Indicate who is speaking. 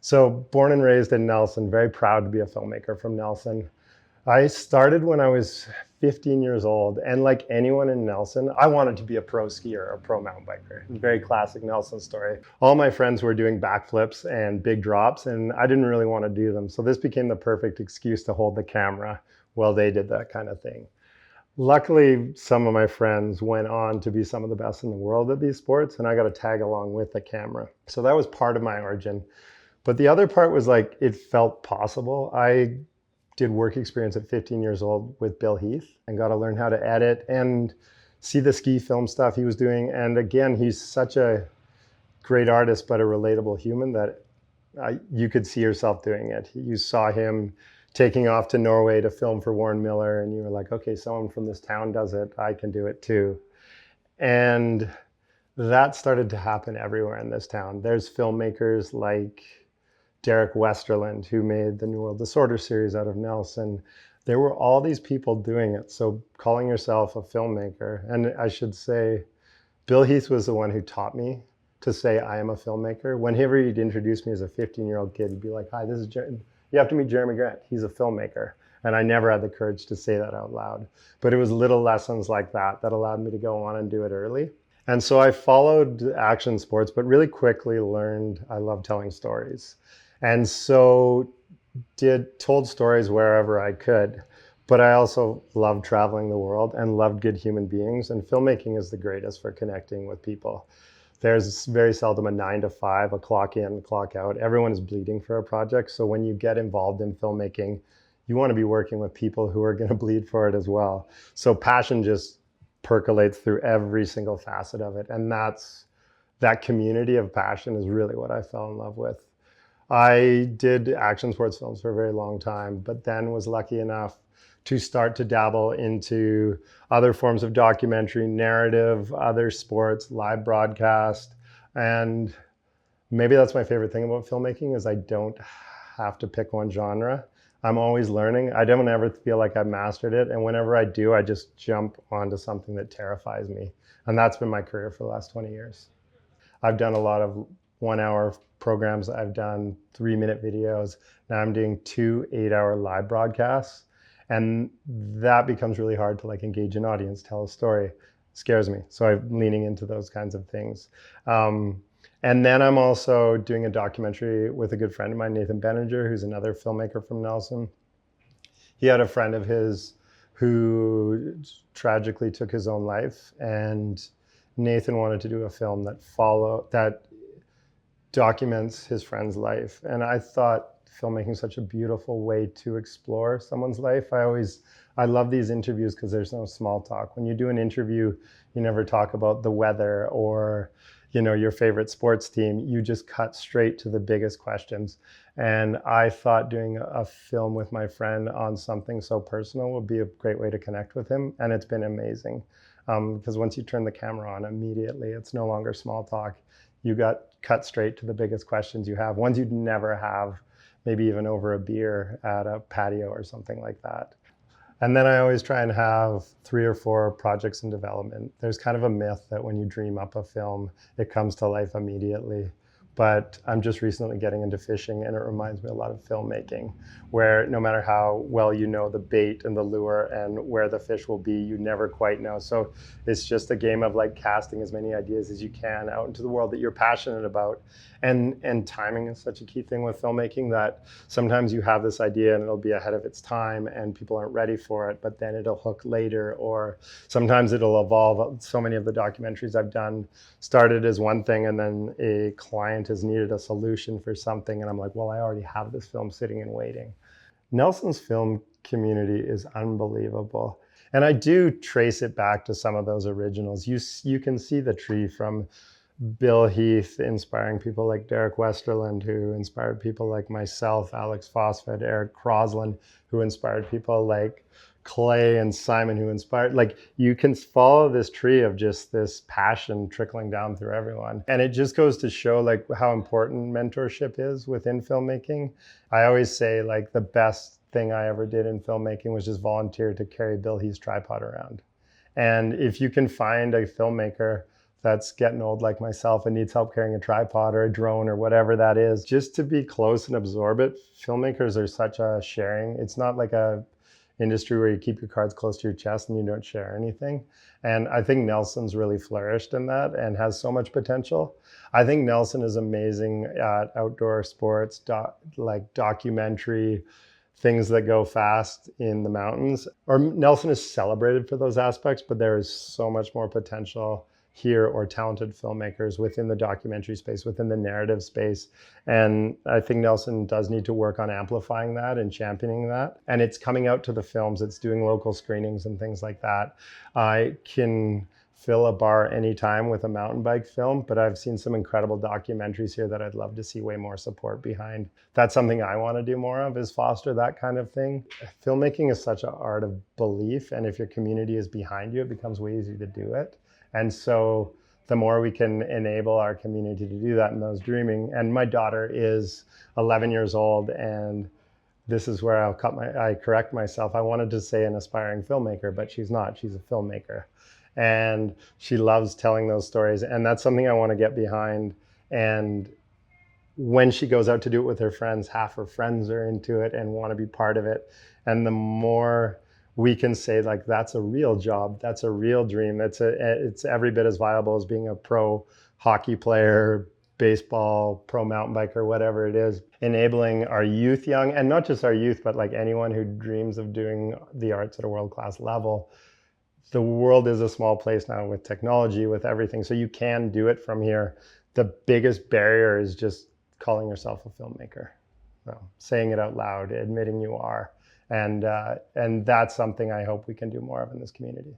Speaker 1: So born and raised in Nelson, very proud to be a filmmaker from Nelson. I started when I was 15 years old, and like anyone in Nelson, I wanted to be a pro skier or a pro mountain biker. Very classic Nelson story. All my friends were doing backflips and big drops, and I didn't really want to do them. So this became the perfect excuse to hold the camera while they did that kind of thing. Luckily, some of my friends went on to be some of the best in the world at these sports, and I got to tag along with the camera. So that was part of my origin. But the other part was like, it felt possible. I did work experience at 15 years old with Bill Heath and got to learn how to edit and see the ski film stuff he was doing. And again, he's such a great artist, but a relatable human that you could see yourself doing it. You saw him taking off to Norway to film for Warren Miller, and you were like, okay, someone from this town does it, I can do it too. And that started to happen everywhere in this town. There's filmmakers like Derek Westerland, who made the New World Disorder series out of Nelson. There were all these people doing it. So calling yourself a filmmaker, and I should say, Bill Heath was the one who taught me to say I am a filmmaker. Whenever he'd introduce me as a 15-year-old kid, he'd be like, hi, this is you have to meet Jeremy Grant. He's a filmmaker. And I never had the courage to say that out loud. But it was little lessons like that that allowed me to go on and do it early. And so I followed action sports, but really quickly learned I love telling stories. And so told stories wherever I could. But I also loved traveling the world and loved good human beings. And filmmaking is the greatest for connecting with people. There's very seldom a 9 to 5, a clock in, clock out. Everyone is bleeding for a project. So when you get involved in filmmaking, you want to be working with people who are going to bleed for it as well. So passion just percolates through every single facet of it. And that community of passion is really what I fell in love with. I did action sports films for a very long time, but then was lucky enough to start to dabble into other forms of documentary, narrative, other sports, live broadcast. And maybe that's my favorite thing about filmmaking is I don't have to pick one genre. I'm always learning. I don't ever feel like I've mastered it. And whenever I do, I just jump onto something that terrifies me. And that's been my career for the last 20 years. I've done a lot of 1-hour programs. I've done 3-minute videos. Now I'm doing 2 8-hour live broadcasts. And that becomes really hard to like engage an audience, tell a story. It scares me. So I'm leaning into those kinds of things. And then I'm also doing a documentary with a good friend of mine, Nathan Benninger, who's another filmmaker from Nelson. He had a friend of his who tragically took his own life, and Nathan wanted to do a film that documents his friend's life. And I thought filmmaking is such a beautiful way to explore someone's life. I love these interviews because there's no small talk. When you do an interview, you never talk about the weather or your favorite sports team. You just cut straight to the biggest questions. And I thought doing a film with my friend on something so personal would be a great way to connect with him. And it's been amazing. Because once you turn the camera on immediately, it's no longer small talk. You got cut straight to the biggest questions you have, ones you'd never have, maybe even over a beer at a patio or something like that. And then I always try and have 3 or 4 projects in development. There's kind of a myth that when you dream up a film, it comes to life immediately. But I'm just recently getting into fishing, and it reminds me a lot of filmmaking, where no matter how well you know the bait and the lure and where the fish will be, you never quite know. So it's just a game of like casting as many ideas as you can out into the world that you're passionate about. And timing is such a key thing with filmmaking, that sometimes you have this idea and it'll be ahead of its time and people aren't ready for it, but then it'll hook later, or sometimes it'll evolve. So many of the documentaries I've done started as one thing, and then a client has needed a solution for something, and I'm like, well, I already have this film sitting and waiting. Nelson's film community is unbelievable. And I do trace it back to some of those originals. You can see the tree from Bill Heath inspiring people like Derek Westerland, who inspired people like myself, Alex Phosphid, Eric Crosland, who inspired people like Clay and Simon, who inspired, like, you can follow this tree of just this passion trickling down through everyone. And it just goes to show like how important mentorship is within filmmaking. I always say like the best thing I ever did in filmmaking was just volunteer to carry Bill Heath's tripod around. And if you can find a filmmaker that's getting old like myself and needs help carrying a tripod or a drone or whatever that is, just to be close and absorb it. Filmmakers are such a sharing. It's not like a industry where you keep your cards close to your chest and you don't share anything. And I think Nelson's really flourished in that and has so much potential. I think Nelson is amazing at outdoor sports, like documentary, things that go fast in the mountains. Or Nelson is celebrated for those aspects, but there is so much more potential here, or talented filmmakers within the documentary space, within the narrative space. And I think Nelson does need to work on amplifying that and championing that. And it's coming out to the films, it's doing local screenings and things like that. I can fill a bar anytime with a mountain bike film, but I've seen some incredible documentaries here that I'd love to see way more support behind. That's something I want to do more of, is foster that kind of thing. Filmmaking is such an art of belief, and if your community is behind you, it becomes way easier to do it. And so the more we can enable our community to do that and those dreaming. And my daughter is 11 years old, and this is where I correct myself. I wanted to say an aspiring filmmaker, but she's not. She's a filmmaker. And she loves telling those stories. And that's something I want to get behind. And when she goes out to do it with her friends, half her friends are into it and want to be part of it. And the more we can say, like, that's a real job, that's a real dream, it's every bit as viable as being a pro hockey player, baseball, pro mountain biker, whatever it is. Enabling our youth young, and not just our youth, but like anyone who dreams of doing the arts at a world-class level. The world is a small place now with technology, with everything, so you can do it from here. The biggest barrier is just calling yourself a filmmaker. So saying it out loud, admitting you are. And that's something I hope we can do more of in this community.